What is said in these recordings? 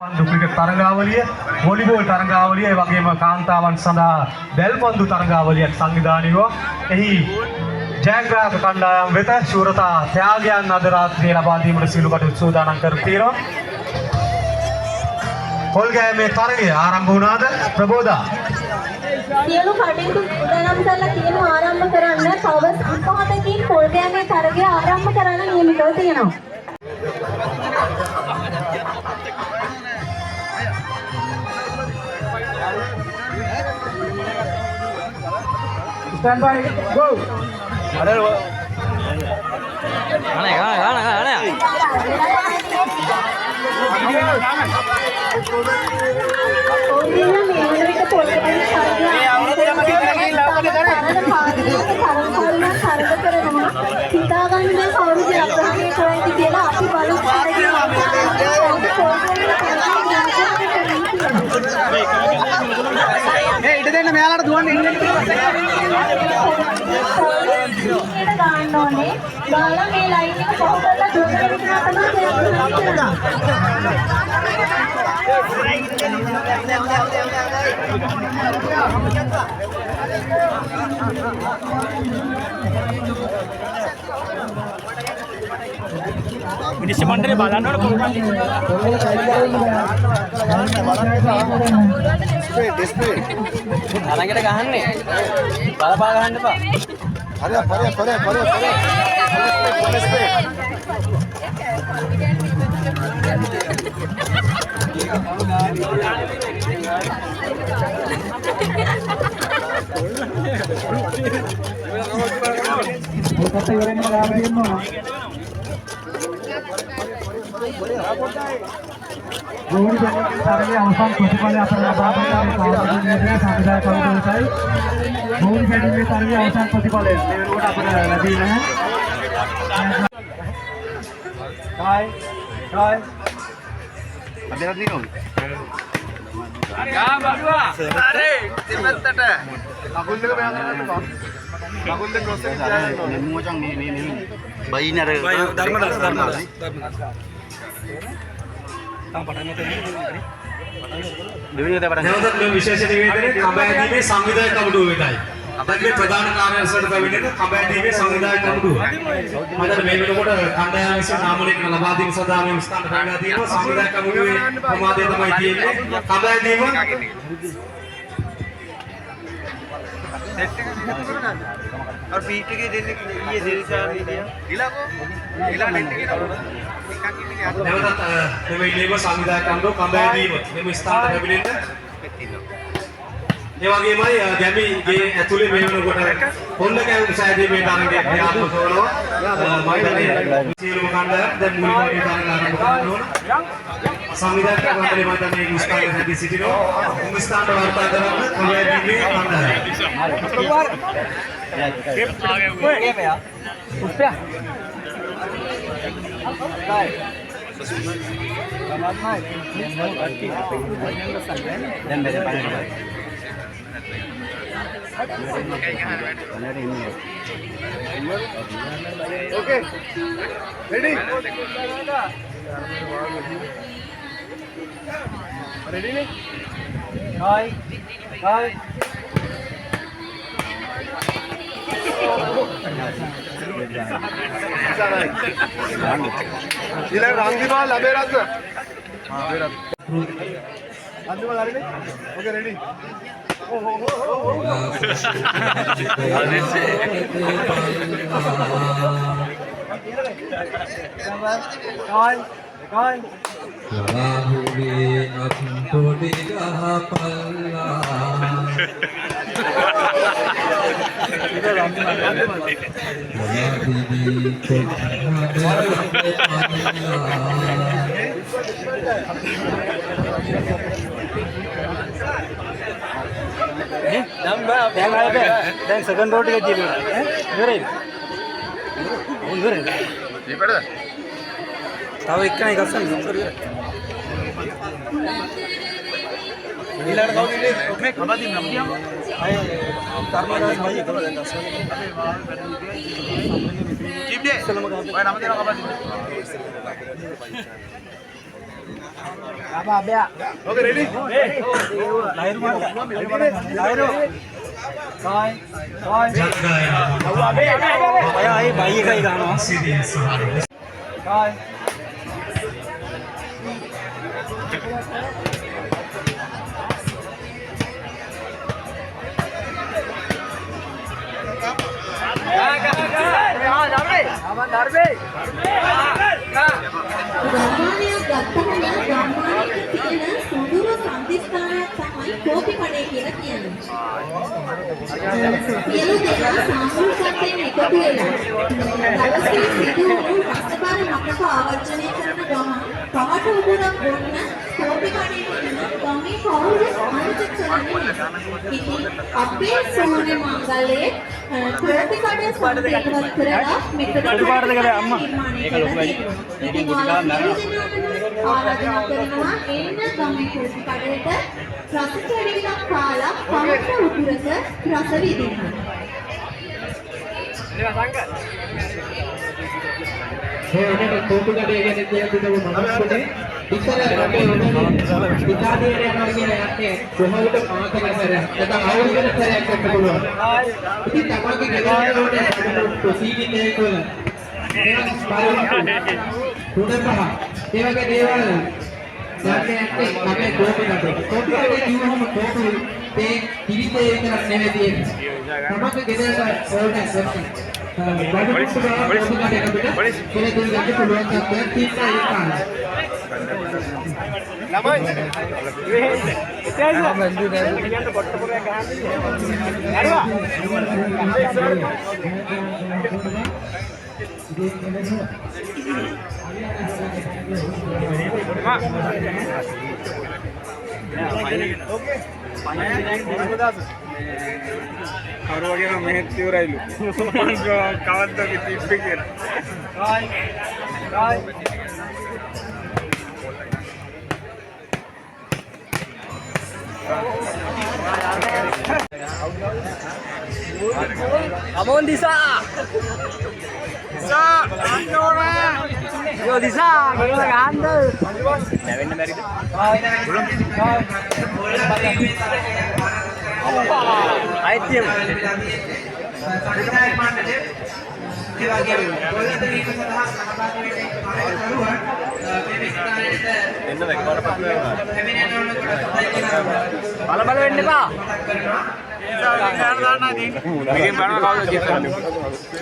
Cricket තරඟාවලිය, volleyball තරඟාවලිය, ඒ වගේම කාන්තාවන් සඳහා දැල්පන්දු තරඟාවලියක් සංවිධානය වුණා. එහි ජයග්‍රාහක කණ්ඩායම් වෙත ශූරතා ත්‍යාගයන් අද රාත්‍රියේ ලබා දීමට සියලු කටයුතු සූදානම් කර තියෙනවා. පොල්ගෑමේ තරගය ආරම්භ වුණාද ප්‍රබෝධා? සියලු කටයුතු සූදානම් කරලා තියෙනවා ආරම්භ කරන්න. තව සම්පහතකින් පොල්ගෑමේ තරගය ආරම්භ කරන්න නියමිතව තියෙනවා. Stand by, go! Ada lu. Mana? itu deh namanya alat dua nih. Ini sebenarnya balan orang display. Anak kita kahan nih. Bala kahan deh, Pak. Ada, pada. Display. ගෝලි තරගයේ අවසන් ප්‍රතිඵලය අතර ලබා දෙන සංවිධායක කවුරුයි? ගෝලි බැටීමේ තරගයේ අවසන් ප්‍රතිඵලය මේ වෙනකොට අපිට ලැබී නැහැ. Hai. Ada nih om. Ya, Mbak. Sare, timbettට. කකුල් දෙක මෙහා කරන්න බා. කකුල් දෙක ක්‍රොස් එකේ තියාගන්න ඕනේ. මොචං මේ. බයින් අර ධර්මදාස. නැවතත් මේ විශේෂ නිවේදනයේ කඹෑදීමේ සංවිධායක කමිටුව වෙතයි. අපගේ ප්‍රධාන කාර්යාලයට පැමිණෙන කඹෑදීමේ සංවිධායක කමිටුව. මම මේ වෙනකොට කණ්ඩායම විසින් නාමලේඛන ලබා දීම සඳහා මේ ස්ථානට පැමිණලා තියෙනවා. සංවිධායක කමිටුවේ ප්‍රමාදය තමයි තියෙන්නේ. කඹෑදීම और पीठ के देने ये देर से नहीं दिया ढीला नेट के නැවතත් මේ ඉල්ලීම සංවිධායක කමිටුව කඹෑදීම මේ ස්ථානට පැමිණෙන්න. ඒ වගේමයි ගැමිගේ ඇතුලේ මේ වෙනකොට හොඳ කැවුම් සෑදීමේ තරගයක් ක්‍රියාත්මක වෙනවා. මම හිතන්නේ සියලුම කණ්ඩායම් දැන් මූලික තරග ආරම්භ කරන්න ඕන. සංවිධායක මණ්ඩලය මම හිතන්නේ මේ ස්ථානයේ හැදී සිටිනවා. මේ ස්ථානට වාර්තා කරන්න කඹෑදීමේ කණ්ඩායම. Okay. Ready? Ready nih? Hai. Gila Rangdimal Aberat. Aberat. Rangdimal hari ini? Okay, ready. Dan second road ke jadi. Ibarat. Tahu ikan kasan. ඊළඟ කවුද ඉන්නේ? ඔකේ කබදින් නම් කියමු. අය ධර්මදාස් මයි එකම දැන් දැස්. චීප් ඩේ. ඔය නම දෙනවා කබදින්. Okay, ready? ගම්මානයක් ගත්තහම ගම්මානයේ තියෙන සුදුරු සම්දිස්ථානයක් තමයි කෝපි කඩේ කියලා කියන්නේ. සියලු දෙනා සාමූහිකත්වයෙන් එකතු වෙලා දවසේ සිදුවුණු රසබර මතක ආවර්ජනය කරන ගමන් පහට උගුරක් බොන්න කෝපි කඩේ කියන ගමේ කවුරුත් අමතක කරන්නේ නැහැ. ඉතින් අපේ සෝනේ මංගලයේ කෝපි කඩේ සම්පූර්ණ කරලා මෙතන ඒක ලොකුයි. ඉතින් ආරාධනා කරනවා එන්න ගමේ කෝපි කඩේට රස කැඩිලක් කාලා පහට උගුරක රස විඳින්න. ඔනේ කෝපි කඩේ ගැන කියලා දුන්නු මනස්කොනේ ඉතල රටේ ඔනේ ඉතාලියට යනවා කියලා යන්නේ කොහොමද මාතකසර නැත්නම් අවුරුද්දකට සැරයක් කරන්න පුළුවන්. ඉතින් තමන්ගේ ගෙදර උඩ ප්‍රොසීජර් එකක තුන පහ ඒ වගේ දේවල් දැන් අපේ කෝපි කඩේ කිව්වම කෝපි මේ පිළිතේ විතරක් නෙවෙයි තියෙන්නේ. තමන්ගේ ගෙදරට ඕනේ සෙට් කවුරු වගේ නම් මෙහෙත් ඉවරයිලු මං කවද්ද කිව්වේ කියලා Amon Disa. Disa, Andora. Yo Disa, gila ganda. Neven America. Aitim. Bala වෙන්න එපා. මේකෙන් බලන්න කවුද කියන්නේ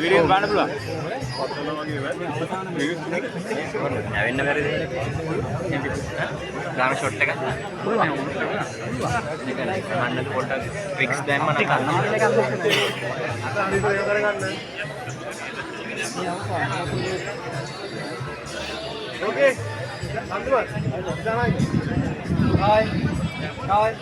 වීඩියෝ බලන්න පුළුවන් නැවෙන්න බැරිද? ගාන ෂොට් එක. අන්න පොඩ්ඩක් ට්‍රික්ස් දැම්ම නම් ඕකේ අන්තිම ඉතනයි hi hi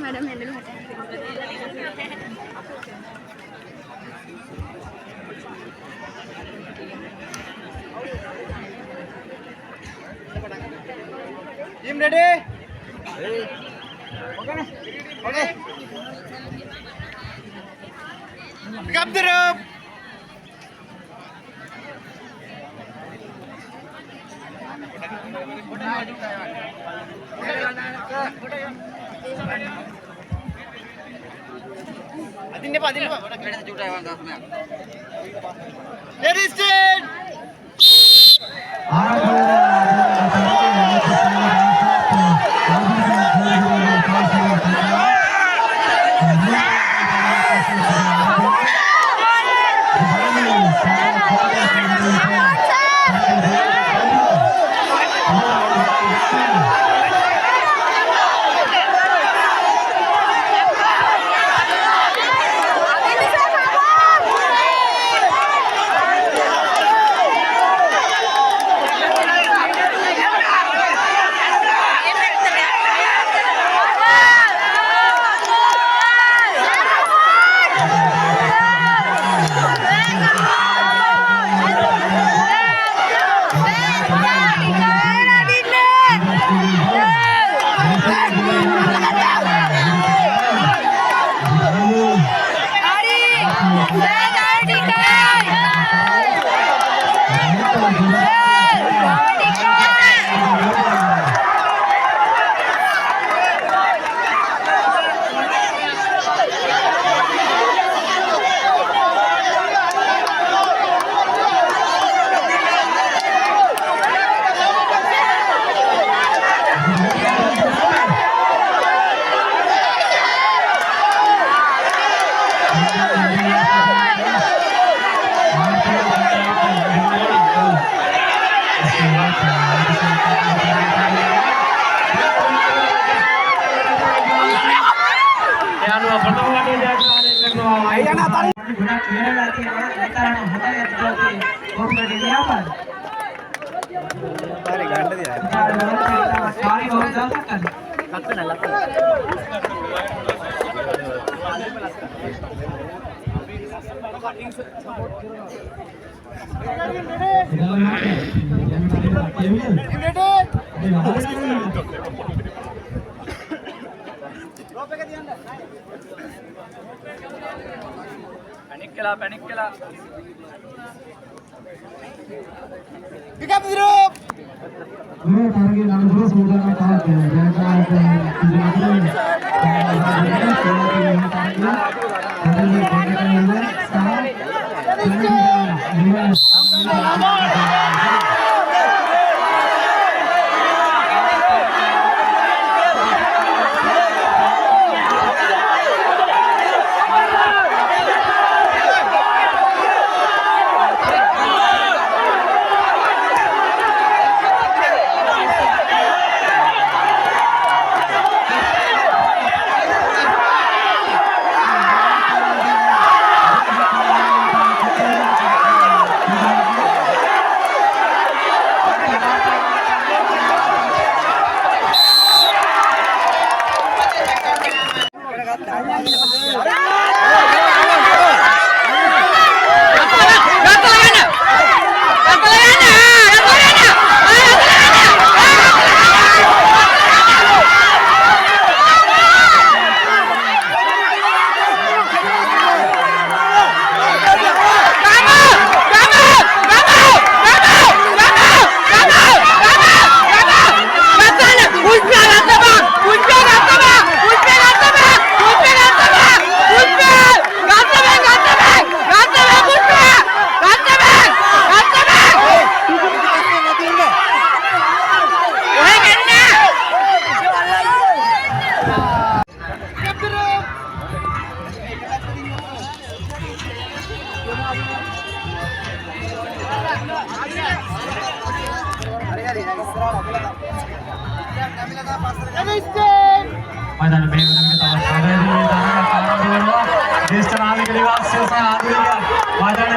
madam handle Team ready? Okay. Okay. Pick up the rope. Ready, stand. Panik kela. मैदान में ज्येष्ठ नाविक निवास आधुनिक मैदान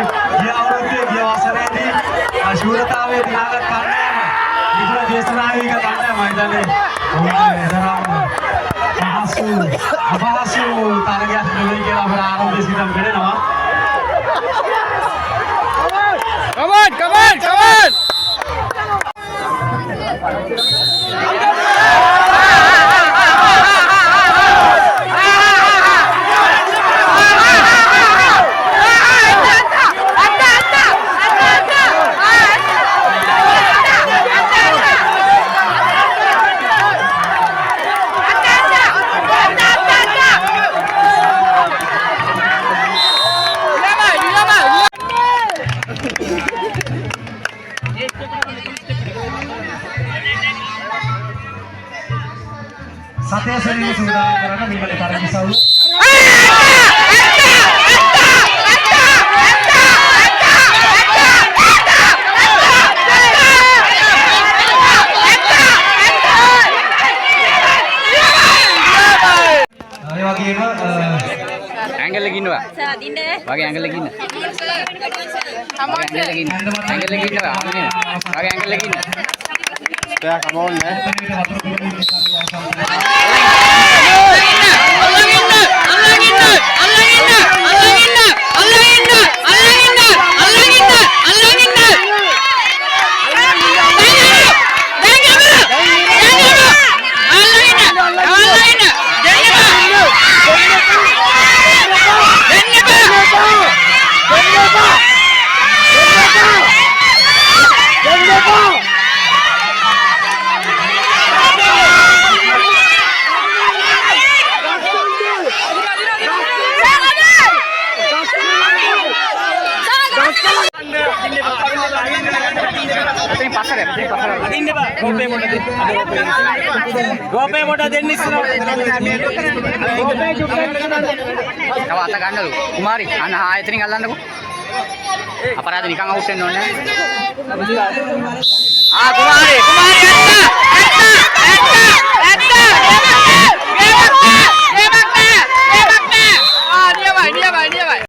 शूरतावे दिनागत इकडे ज्येष्ठ नाविक मैदान अभासू तारग्या आरंभ कडे नवा Come on! Satya Seni sudah karena milik para misal. Angle lagi nih, Pak. Pakai angle lagi nih. Angle lagi nih. Angle lagi nih, Pak. Pakai angle lagi nih. Ya, come on, ya. Jangan ගෝපේ මොඩ දෙන්න ඉස්සරහ. තව අත ගන්නලු. කුමාරි අන්න ආයතනින් අල්ලන්නකෝ. අපරාධ නිකන් out වෙන්න ඕනේ. කුමාරි අත්ත